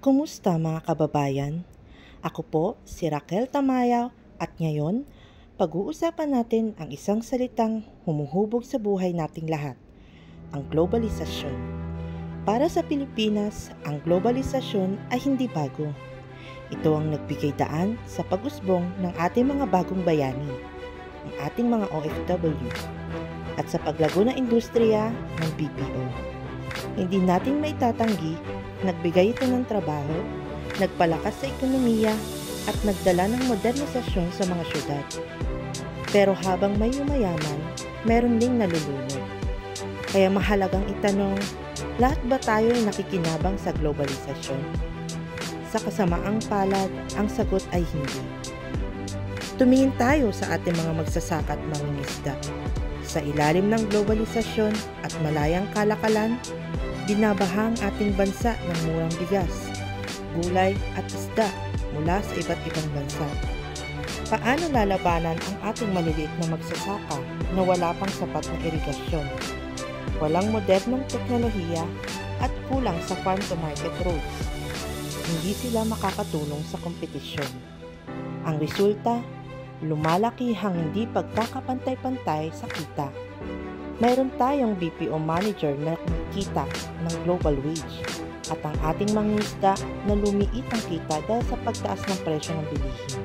Kumusta mga kababayan? Ako po si Raquel Tamayaw at ngayon, pag-uusapan natin ang isang salitang humuhubog sa buhay nating lahat, ang globalisasyon. Para sa Pilipinas, ang globalisasyon ay hindi bago. Ito ang nagbigay daan sa pag-usbong ng ating mga bagong bayani, ang ating mga OFW, at sa paglago ng industriya ng BPO. Hindi natin maitatanggi, nagbigay ito ng trabaho, nagpalakas sa ekonomiya at nagdala ng modernisasyon sa mga syudad. Pero habang may yumayaman, meron ding nalulunod. Kaya mahalagang itanong, lahat ba tayo ay nakikinabang sa globalisasyon? Sa kasamaang palad, ang sagot ay hindi. Tumingin tayo sa ating mga magsasaka at mangingisda. Sa ilalim ng globalisasyon at malayang kalakalan, binabaha ang ating bansa ng murang bigas, gulay at isda mula sa iba't ibang bansa. Paano lalabanan ang ating maliliit na magsasaka na wala pang sapat na irigasyon, walang modernong teknolohiya at kulang sa farm-to-market roads? Hindi sila makakatulong sa kompetisyon. Ang resulta, lumalaki ang hindi pagkakapantay-pantay sa kita. Mayroon tayong BPO manager na kumikita ng global wage at ang ating mangingisda na lumiit ang kita dahil sa pagtaas ng presyo ng bilihin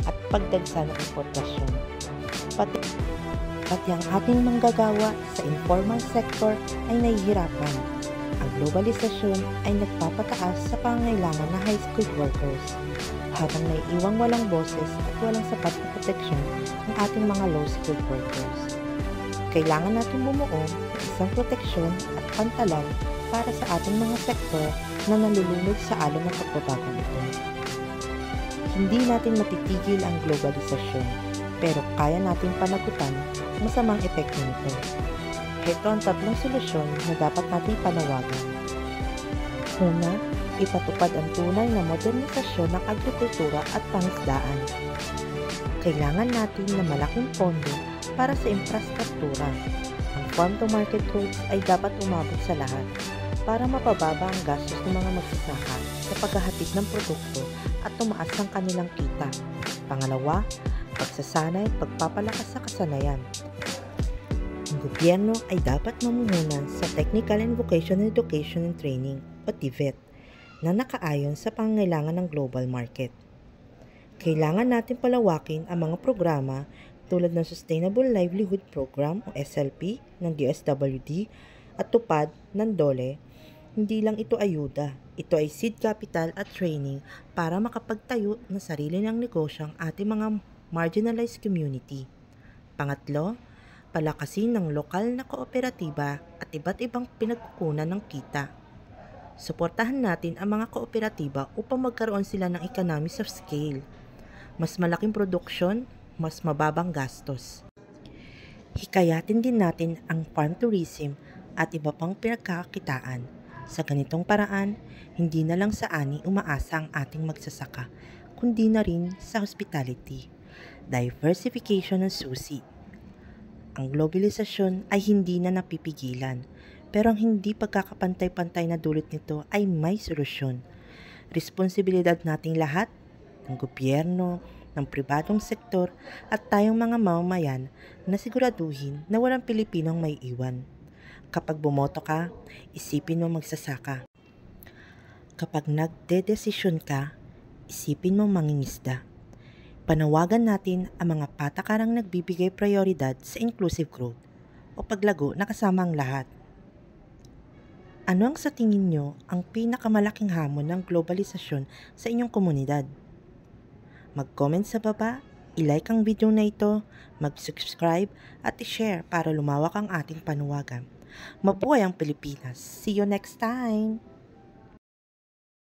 at pagdagsa ng importasyon. Pati ang ating manggagawa sa informal sector ay nahihirapan. Ang globalisasyon ay nagpapataas sa pangangailangan ng high skilled workers habang naiiwang walang boses at walang sapat na proteksyon ng ating mga low-skilled workers. Kailangan natin bumuo ng isang proteksyon at pantalan para sa ating mga sektor na nalulunod sa alon ng pagbabago nito. Hindi natin matitigil ang globalisasyon, pero kaya natin panagutan ang masamang epekto nito. Ito ang tatlong solusyon na dapat natin panawagan. Una, ipatupad ang tunay na modernisasyon ng agrikultura at pangisdaan. Kailangan natin na malaking pondo para sa infrastruktura. Ang farm-to-market roads ay dapat umabot sa lahat para mapababa ang gastos ng mga magsasaka sa paghahatid ng produkto at tumaas ang kanilang kita. Pangalawa, pagsasanay at pagpapalakas sa kasanayan. Ang gobyerno ay dapat mamumunan sa Technical and Vocational Education and Training o TVET na nakaayon sa pangangailangan ng global market. Kailangan natin palawakin ang mga programa tulad ng Sustainable Livelihood Program o SLP ng DSWD at tupad ng DOLE. Hindi lang ito ayuda, ito ay seed capital at training para makapagtayo ng sarili ng negosyo ang ating mga marginalized community. Pangatlo, palakasin ng lokal na kooperatiba at iba't ibang pinagkukunan ng kita. Suportahan natin ang mga kooperatiba upang magkaroon sila ng economies of scale. Mas malaking produksyon, mas mababang gastos. Hikayatin din natin ang farm tourism at iba pang pinagkakakitaan. Sa ganitong paraan, hindi na lang sa ani umaasa ang ating magsasaka, kundi na rin sa hospitality. Diversification ng susi. Ang globalisasyon ay hindi na napipigilan, pero ang hindi pagkakapantay-pantay na dulot nito ay may solusyon. Responsibilidad nating lahat, ng gobyerno, ng pribadong sektor at tayong mga mamamayan na siguraduhin na walang Pilipinong may iwan. Kapag bumoto ka, isipin mo magsasaka. Kapag nagdedesisyon ka, isipin mo mangingisda. Panawagan natin ang mga patakarang nagbibigay prioridad sa inclusive growth o paglago na kasama ang lahat. Ano ang sa tingin nyo ang pinakamalaking hamon ng globalisasyon sa inyong komunidad? Mag-comment sa baba, i-like ang video na ito, mag-subscribe at i-share para lumawak ang ating panuwagan. Mabuhay ang Pilipinas! See you next time!